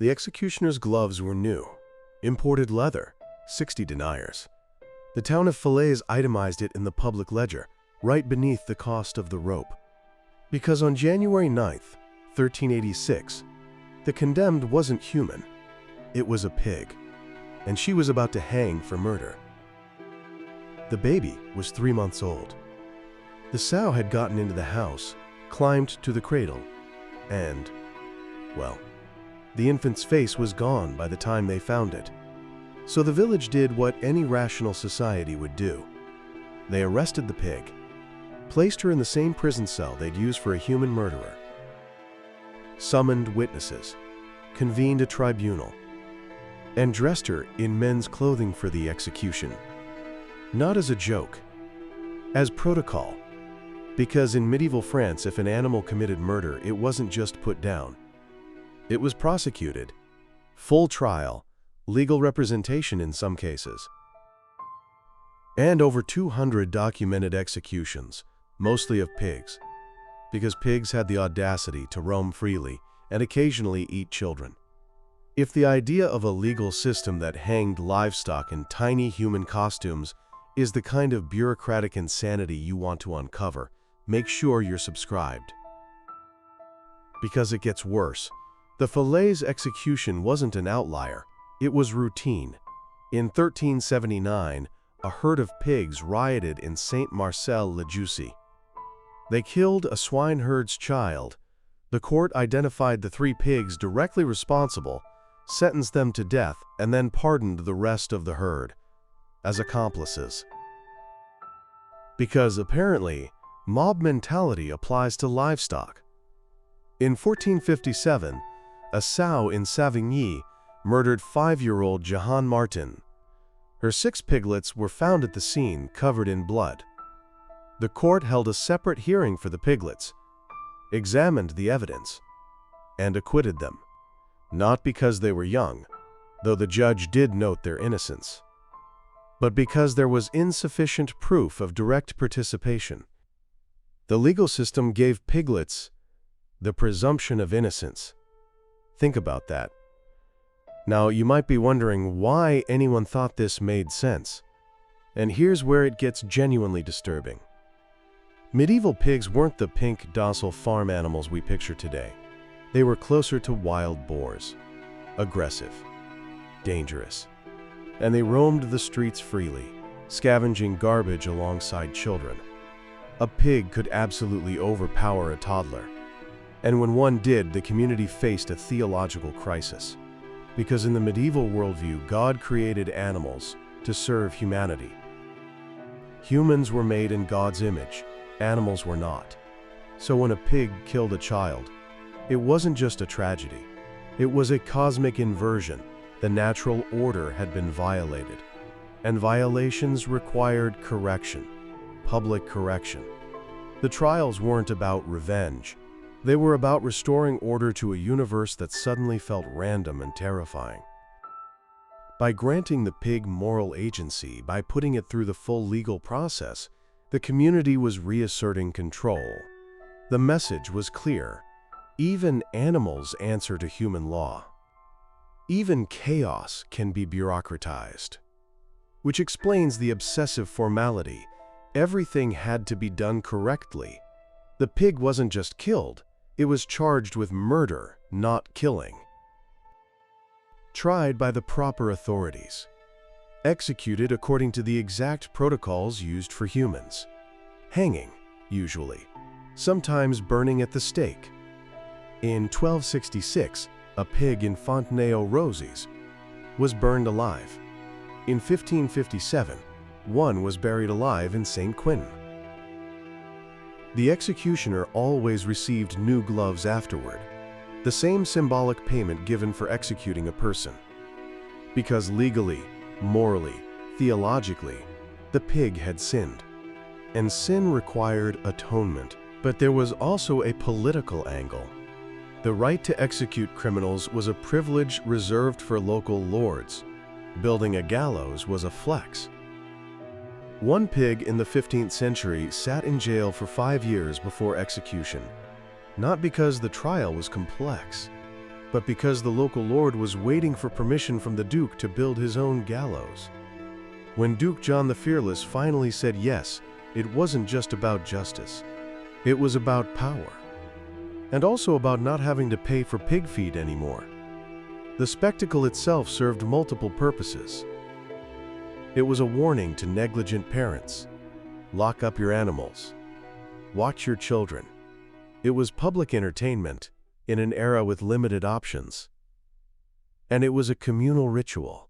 The executioner's gloves were new. Imported leather, 60 deniers. The town of Falaise itemized it in the public ledger, right beneath the cost of the rope. Because on January 9th, 1386, the condemned wasn't human. It was a pig, and she was about to hang for murder. The baby was 3 months old. The sow had gotten into the house, climbed to the cradle, and, well, the infant's face was gone by the time they found it. So the village did what any rational society would do. They arrested the pig, placed her in the same prison cell they'd use for a human murderer, summoned witnesses, convened a tribunal, and dressed her in men's clothing for the execution. Not as a joke, as protocol. Because in medieval France, if an animal committed murder, it wasn't just put down. It was prosecuted, full trial, legal representation in some cases, and over 200 documented executions, mostly of pigs, because pigs had the audacity to roam freely and occasionally eat children. If the idea of a legal system that hanged livestock in tiny human costumes is the kind of bureaucratic insanity you want to uncover, make sure you're subscribed. Because it gets worse. The Falaise execution wasn't an outlier, it was routine. In 1379, a herd of pigs rioted in Saint-Marcel-le-Jussy. They killed a swineherd's child. The court identified the 3 pigs directly responsible, sentenced them to death, and then pardoned the rest of the herd as accomplices. Because apparently, mob mentality applies to livestock. In 1457, a sow in Savigny murdered 5-year-old Jehan Martin. Her 6 piglets were found at the scene, covered in blood. The court held a separate hearing for the piglets, examined the evidence, and acquitted them. Not because they were young, though the judge did note their innocence, but because there was insufficient proof of direct participation. The legal system gave piglets the presumption of innocence. Think about that. Now, you might be wondering why anyone thought this made sense. And here's where it gets genuinely disturbing. Medieval pigs weren't the pink, docile farm animals we picture today. They were closer to wild boars, aggressive, dangerous, and they roamed the streets freely, scavenging garbage alongside children. A pig could absolutely overpower a toddler. And when one did, the community faced a theological crisis. Because in the medieval worldview, God created animals to serve humanity. Humans were made in God's image, animals were not. So when a pig killed a child, it wasn't just a tragedy. It was a cosmic inversion. The natural order had been violated. And violations required correction, public correction. The trials weren't about revenge. They were about restoring order to a universe that suddenly felt random and terrifying. By granting the pig moral agency, by putting it through the full legal process, the community was reasserting control. The message was clear. Even animals answer to human law. Even chaos can be bureaucratized. Which explains the obsessive formality. Everything had to be done correctly. The pig wasn't just killed. It was charged with murder, not killing. Tried by the proper authorities. Executed according to the exact protocols used for humans. Hanging, usually. Sometimes burning at the stake. In 1266, a pig in Fontenay-aux-Roses was burned alive. In 1557, one was buried alive in St. Quentin. The executioner always received new gloves afterward, the same symbolic payment given for executing a person. Because legally, morally, theologically, the pig had sinned. And sin required atonement. But there was also a political angle. The right to execute criminals was a privilege reserved for local lords. Building a gallows was a flex. One pig in the 15th century sat in jail for 5 years before execution, not because the trial was complex, but because the local lord was waiting for permission from the Duke to build his own gallows. When Duke John the Fearless finally said yes, it wasn't just about justice. It was about power. And also about not having to pay for pig feed anymore. The spectacle itself served multiple purposes. It was a warning to negligent parents. Lock up your animals. Watch your children. It was public entertainment in an era with limited options. And it was a communal ritual.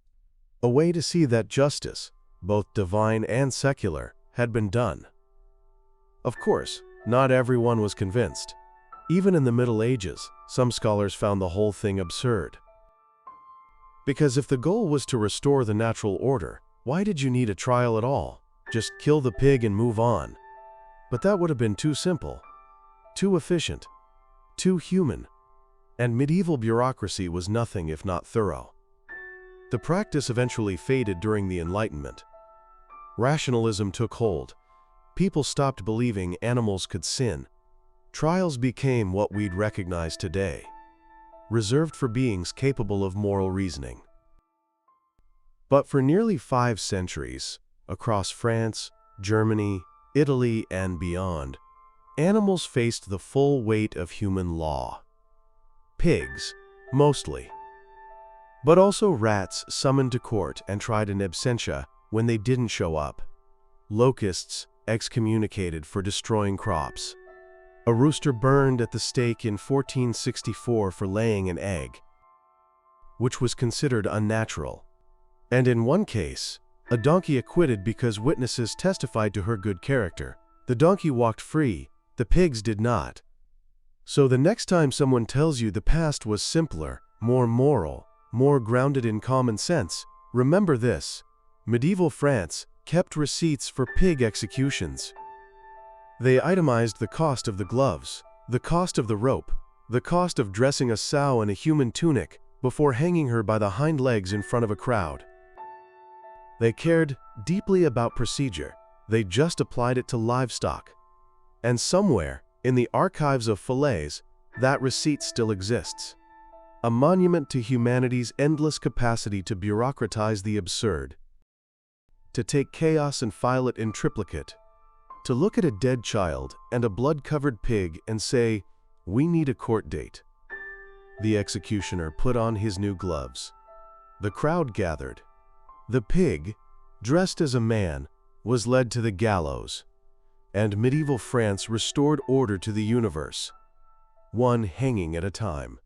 A way to see that justice, both divine and secular, had been done. Of course, not everyone was convinced. Even in the Middle Ages, some scholars found the whole thing absurd. Because if the goal was to restore the natural order, why did you need a trial at all? Just kill the pig and move on. But that would have been too simple, too efficient, too human, and medieval bureaucracy was nothing if not thorough. The practice eventually faded during the Enlightenment. Rationalism took hold. People stopped believing animals could sin. Trials became what we'd recognize today, reserved for beings capable of moral reasoning. But for nearly 5 centuries, across France, Germany, Italy, and beyond, animals faced the full weight of human law. Pigs, mostly. But also rats summoned to court and tried in absentia when they didn't show up. Locusts excommunicated for destroying crops. A rooster burned at the stake in 1464 for laying an egg, which was considered unnatural. And in one case, a donkey acquitted because witnesses testified to her good character. The donkey walked free, the pigs did not. So the next time someone tells you the past was simpler, more moral, more grounded in common sense, remember this: medieval France kept receipts for pig executions. They itemized the cost of the gloves, the cost of the rope, the cost of dressing a sow in a human tunic before hanging her by the hind legs in front of a crowd. They cared deeply about procedure. They just applied it to livestock. And somewhere, in the archives of fillets, that receipt still exists. A monument to humanity's endless capacity to bureaucratize the absurd, to take chaos and file it in triplicate, to look at a dead child and a blood-covered pig and say, "We need a court date." The executioner put on his new gloves. The crowd gathered. The pig, dressed as a man, was led to the gallows, and medieval France restored order to the universe, one hanging at a time.